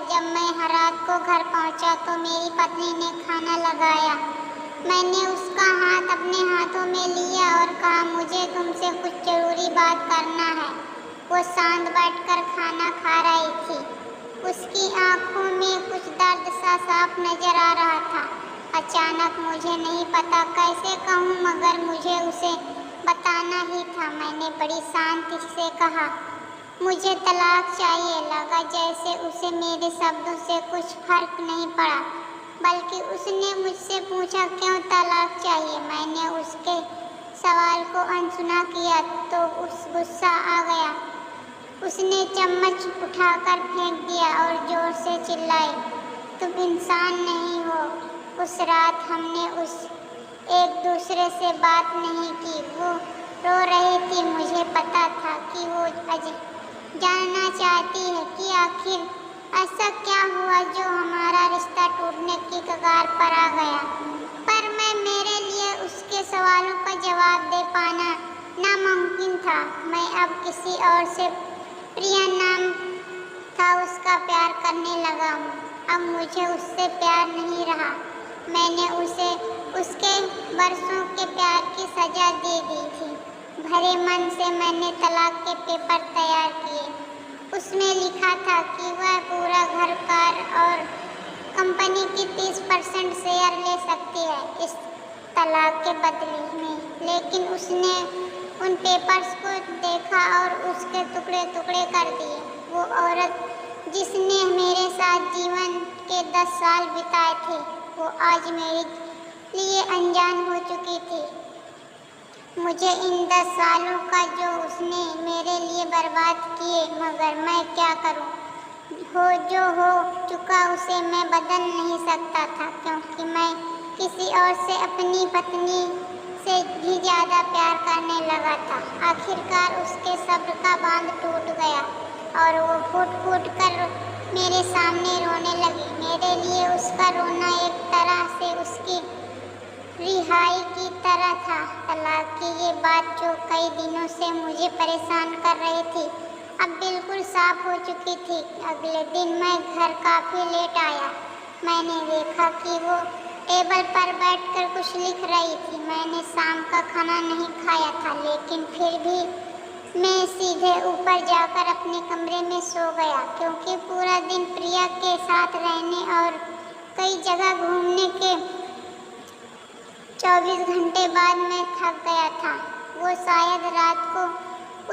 जब मैं रात को घर पहुंचा तो मेरी पत्नी ने खाना लगाया। मैंने उसका हाथ अपने हाथों में लिया और कहा, मुझे तुमसे कुछ जरूरी बात करना है। वो शांत बैठकर खाना खा रही थी। उसकी आंखों में कुछ दर्द सा साफ नजर आ रहा था। अचानक, मुझे नहीं पता कैसे कहूँ, मगर मुझे उसे बताना ही था। मैंने बड़ी शांति से कहा, मुझे तलाक चाहिए। लगा जैसे उसे मेरे शब्दों से कुछ फर्क नहीं पड़ा, बल्कि उसने मुझसे पूछा, क्यों तलाक चाहिए। मैंने उसके सवाल को अनसुना किया तो उस गुस्सा आ गया। उसने चम्मच उठाकर फेंक दिया और जोर से चिल्लाई, तुम इंसान नहीं हो। उस रात हमने एक दूसरे से बात नहीं की। वो रो रही थी। मुझे पता था कि वो जानना चाहती है कि आखिर ऐसा क्या हुआ जो हमारा रिश्ता टूटने की कगार पर आ गया। पर मेरे लिए उसके सवालों का जवाब दे पाना नामुमकिन था। मैं अब किसी और से प्रिया नाम था उसका प्यार करने लगा हूँ। अब मुझे उससे प्यार नहीं रहा। मैंने उसे उसके बरसों के प्यार की सजा दे दी थी। भरे मन से मैंने तलाक के पेपर तैयार किए। उसमें लिखा था कि वह पूरा घर कार और कंपनी की 30% शेयर ले सकती है इस तलाक के बदले में। लेकिन उसने उन पेपर्स को देखा और उसके टुकड़े टुकड़े कर दिए। वो औरत जिसने मेरे साथ जीवन के 10 साल बिताए थे, वो आज मेरे लिए अनजान हो चुकी थी। मुझे इन 10 सालों का जो उसने मेरे लिए बर्बाद किए, मगर मैं क्या करूं। जो हो चुका उसे मैं बदल नहीं सकता था, क्योंकि मैं किसी और से अपनी पत्नी से भी ज़्यादा प्यार करने लगा था। आखिरकार उसके सब्र का बांध टूट गया और वो फूट फूट कर मेरे सामने रोने लगी। मेरे लिए उसका रोना एक तरह से उसकी रिहाई की तरह था। तलाक की ये बात जो कई दिनों से मुझे परेशान कर रही थी, अब बिल्कुल साफ हो चुकी थी। अगले दिन मैं घर काफ़ी लेट आया। मैंने देखा कि वो टेबल पर बैठकर कुछ लिख रही थी। मैंने शाम का खाना नहीं खाया था, लेकिन फिर भी मैं सीधे ऊपर जाकर अपने कमरे में सो गया, क्योंकि पूरा दिन प्रिया के साथ रहने और कई जगह घूमने के 24 घंटे बाद मैं थक गया था। वो शायद रात को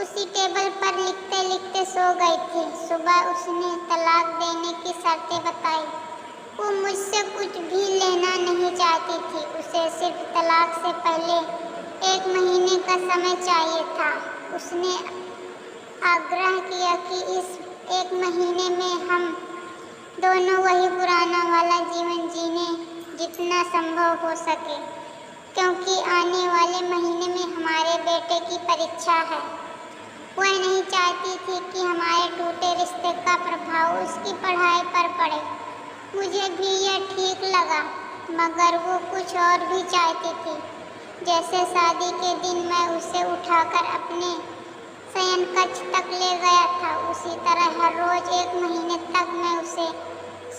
उसी टेबल पर लिखते लिखते सो गई थी। सुबह उसने तलाक देने की शर्तें बताई। वो मुझसे कुछ भी लेना नहीं चाहती थी। उसे सिर्फ तलाक से पहले 1 महीने का समय चाहिए था। उसने आग्रह किया कि इस 1 महीने में हम दोनों वही पुराना वाला जीवन जीने जितना संभव हो सके, क्योंकि आने वाले महीने में हमारे बेटे की परीक्षा है। वह नहीं चाहती थी कि हमारे टूटे रिश्ते का प्रभाव उसकी पढ़ाई पर पड़े। मुझे भी यह ठीक लगा, मगर वो कुछ और भी चाहती थी। जैसे शादी के दिन मैं उसे उठाकर अपने शयन कक्ष तक ले गया था, उसी तरह हर रोज 1 महीने तक मैं उसे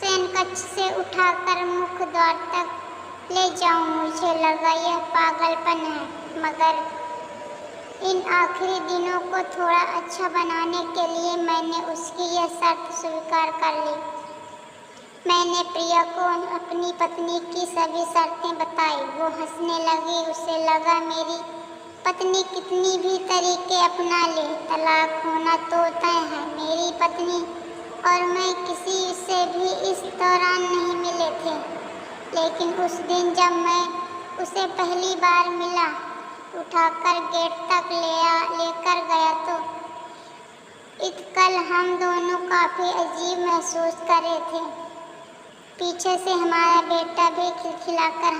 शयन कक्ष से उठाकर मुख्य द्वार तक ले जाऊं। मुझे लगा यह पागलपन है, मगर इन आखिरी दिनों को थोड़ा अच्छा बनाने के लिए मैंने उसकी यह शर्त स्वीकार कर ली। मैंने प्रिया को अपनी पत्नी की सभी शर्तें बताई। वो हंसने लगी। उसे लगा मेरी पत्नी कितनी भी तरीके अपना ले, तलाक होना तो तय है। मेरी पत्नी और मैं किसी से भी इस दौरान नहीं मिले थे, लेकिन उस दिन जब मैं उसे पहली बार मिला, उठाकर गेट तक लेकर गया, तो इतकल हम दोनों काफ़ी अजीब महसूस कर रहे थे। पीछे से हमारा बेटा भी खिलखिलाकर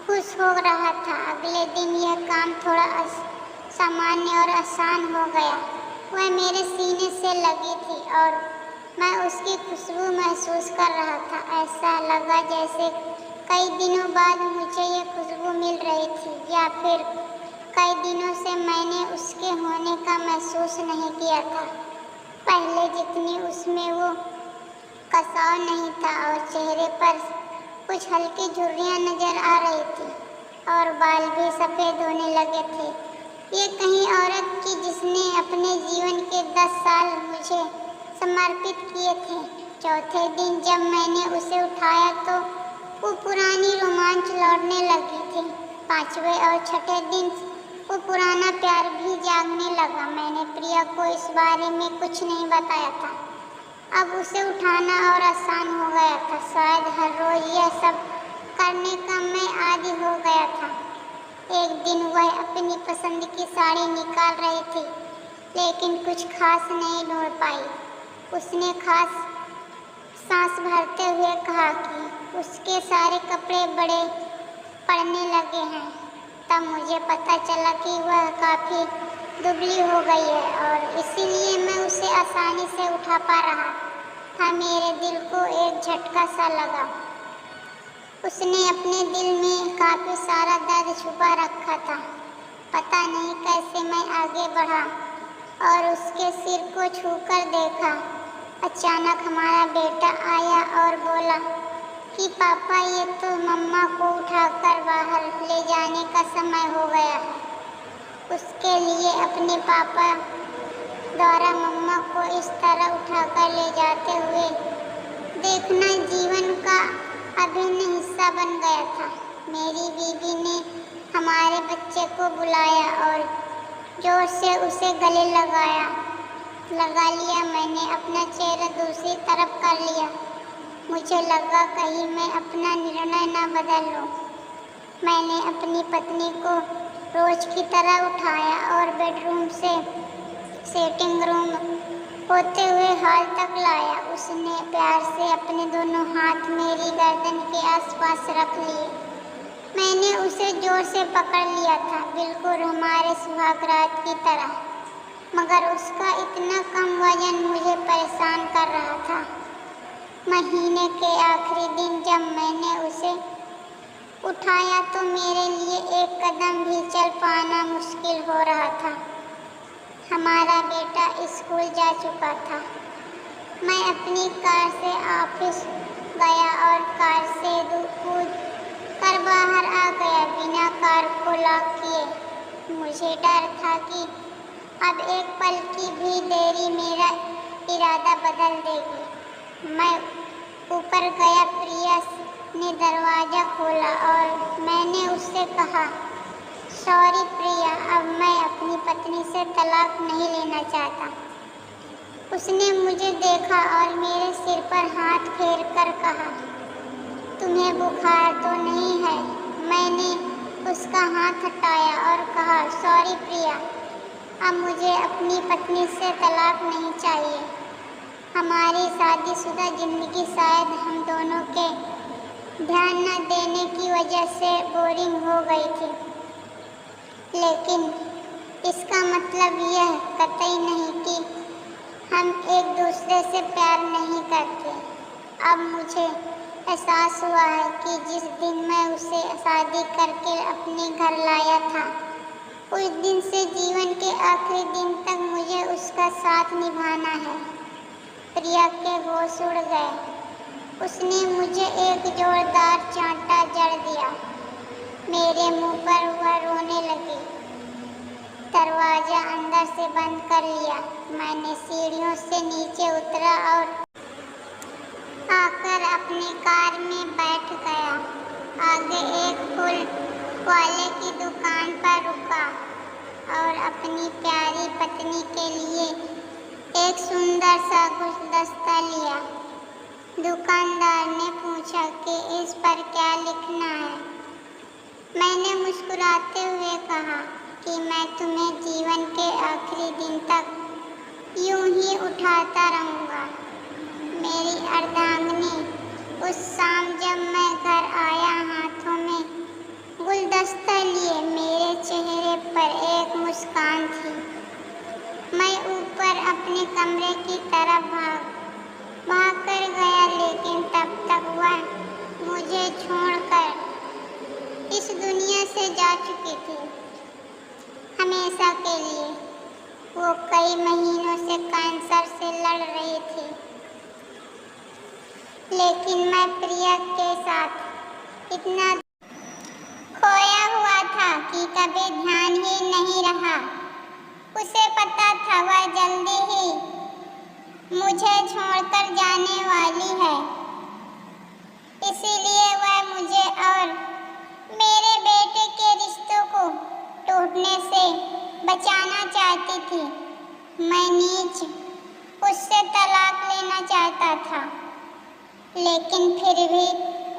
खुश हो रहा था। अगले दिन यह काम थोड़ा सामान्य और आसान हो गया। वह मेरे सीने से लगी थी और मैं उसकी खुशबू महसूस कर रहा था। ऐसा लगा जैसे कई दिनों बाद मुझे ये खुशबू मिल रही थी, या फिर कई दिनों से मैंने उसके होने का महसूस नहीं किया था। पहले जितनी उसमें वो कसाव नहीं था और चेहरे पर कुछ हल्की झुर्रियाँ नजर आ रही थी और बाल भी सफ़ेद होने लगे थे। ये कहीं औरत की जिसने अपने जीवन के 10 साल मुझे समर्पित किए थे। चौथे दिन जब मैंने उसे उठाया तो वो पुरानी रोमांच लौटने लगी थी। पांचवें और छठे दिन वो पुराना प्यार भी जागने लगा। मैंने प्रिया को इस बारे में कुछ नहीं बताया था। अब उसे उठाना और आसान हो गया था। शायद हर रोज यह सब करने का मैं आदी हो गया था। एक दिन वह अपनी पसंद की साड़ी निकाल रही थी, लेकिन कुछ खास नहीं ढूंढ पाई। उसने खास सांस भरते हुए कहा कि उसके सारे कपड़े बड़े पड़ने लगे हैं। तब मुझे पता चला कि वह काफ़ी दुबली हो गई है और इसीलिए मैं उसे आसानी से उठा पा रहा था। मेरे दिल को एक झटका सा लगा। उसने अपने दिल में काफ़ी सारा दर्द छुपा रखा था। पता नहीं कैसे मैं आगे बढ़ा और उसके सिर को छूकर देखा। अचानक हमारा बेटा आया और बोला कि पापा, ये तो मम्मा को उठाकर बाहर ले जाने का समय हो गया है। उसके लिए अपने पापा द्वारा मम्मा को इस तरह उठाकर ले जाते हुए देखना जीवन का अभिन्न हिस्सा बन गया था। मेरी बीवी ने हमारे बच्चे को बुलाया और जोर से उसे गले लगा लिया। मैंने अपना चेहरा दूसरी तरफ कर लिया। मुझे लगा कहीं मैं अपना निर्णय न बदल लूं। मैंने अपनी पत्नी को रोज की तरह उठाया और बेडरूम से सेटिंग रूम होते हुए हॉल तक लाया। उसने प्यार से अपने दोनों हाथ मेरी गर्दन के आसपास रख लिए। मैंने उसे जोर से पकड़ लिया था, बिल्कुल हमारे सुहाग रात की तरह, मगर उसका इतना कम वजन मुझे परेशान कर रहा था। महीने के आखिरी दिन जब मैंने उसे उठाया तो मेरे लिए एक कदम भी चल पाना मुश्किल हो रहा था। हमारा बेटा स्कूल जा चुका था। मैं अपनी कार से ऑफिस गया और कार से कूद कर बाहर आ गया बिना कार को लॉक किए। मुझे डर था कि अब एक पल की भी देरी मेरा इरादा बदल देगी। मैं ऊपर गया। प्रिया ने दरवाज़ा खोला और मैंने उससे कहा, सॉरी प्रिया, अब मैं अपनी पत्नी से तलाक नहीं लेना चाहता। उसने मुझे देखा और मेरे सिर पर हाथ फेर कर कहा, तुम्हें बुखार तो नहीं है? मैंने उसका हाथ हटाया और कहा, सॉरी प्रिया, अब मुझे अपनी पत्नी से तलाक नहीं चाहिए। हमारी शादीशुदा जिंदगी शायद हम दोनों के ध्यान न देने की वजह से बोरिंग हो गई थी, लेकिन इसका मतलब यह कतई नहीं कि हम एक दूसरे से प्यार नहीं करते। अब मुझे एहसास हुआ है कि जिस दिन मैं उसे शादी करके अपने घर लाया था, उस दिन से जीवन के आखिरी दिन तक मुझे उसका साथ निभाना है। प्रिया के होश उड़ गए। उसने मुझे एक जोरदार चांटा जड़ दिया। मेरे मुंह पर वह रोने लगी। दरवाज़ा अंदर से बंद कर लिया। मैंने सीढ़ियों से नीचे उतरा और आकर अपनी कार में बैठ गया। आगे एक फूल वाले की दुकान पर रुका और अपनी प्यारी पत्नी के लिए एक सुंदर सा गुलदस्ता लिया। दुकानदार ने पूछा कि इस पर क्या लिखना है। मैंने मुस्कुराते हुए कहा कि मैं तुम्हें जीवन के आखिरी दिन तक यूं ही उठाता रहूँगा। मेरी अर्धांगिनी, उस शाम जब मैं घर आया हाथों में गुलदस्ता लिए, मेरे चेहरे पर एक मुस्कान थी। मैं ऊपर अपने कमरे की तरफ भाग कर गया, लेकिन तब तक वह मुझे छोड़कर इस दुनिया से जा चुकी थी, हमेशा के लिए। वो कई महीनों से कैंसर से लड़ रही थी। लेकिन मैं प्रिया के साथ इतना खोया हुआ था कि कभी ध्यान ही नहीं रहा। उसे पता था वह जल्दी ही मुझे छोड़कर जाने वाली है, इसीलिए वह मुझे और मेरे बेटे के रिश्तों को टूटने से बचाना चाहती थी। मैं नीच उससे तलाक लेना चाहता था, लेकिन फिर भी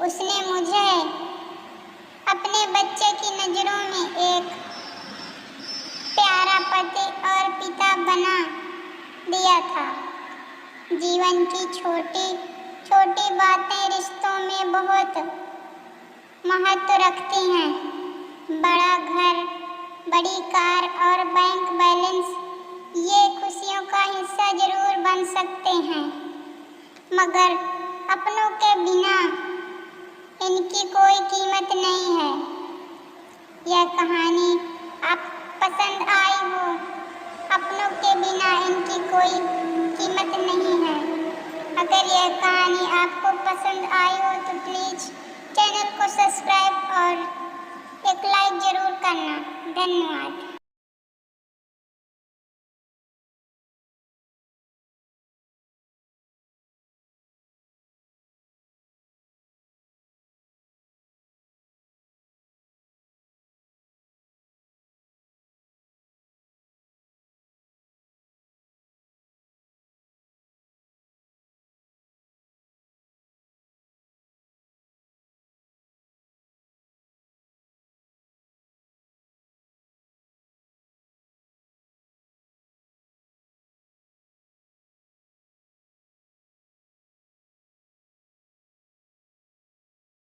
उसने मुझे अपने बच्चे की नज़रों में एक प्यारा पति और पिता बना दिया था। जीवन की छोटी छोटी बातें रिश्तों में बहुत महत्व रखती हैं। बड़ा घर, बड़ी कार और बैंक बैलेंस ये खुशियों का हिस्सा जरूर बन सकते हैं, मगर अपनों के बिना इनकी कोई कीमत नहीं है। यह कहानी आप पसंद आई हो, अपनों के बिना इनकी कोई कीमत नहीं है। अगर यह कहानी आपको पसंद आई हो तो प्लीज़ चैनल को सब्सक्राइब और एक लाइक ज़रूर करना। धन्यवाद।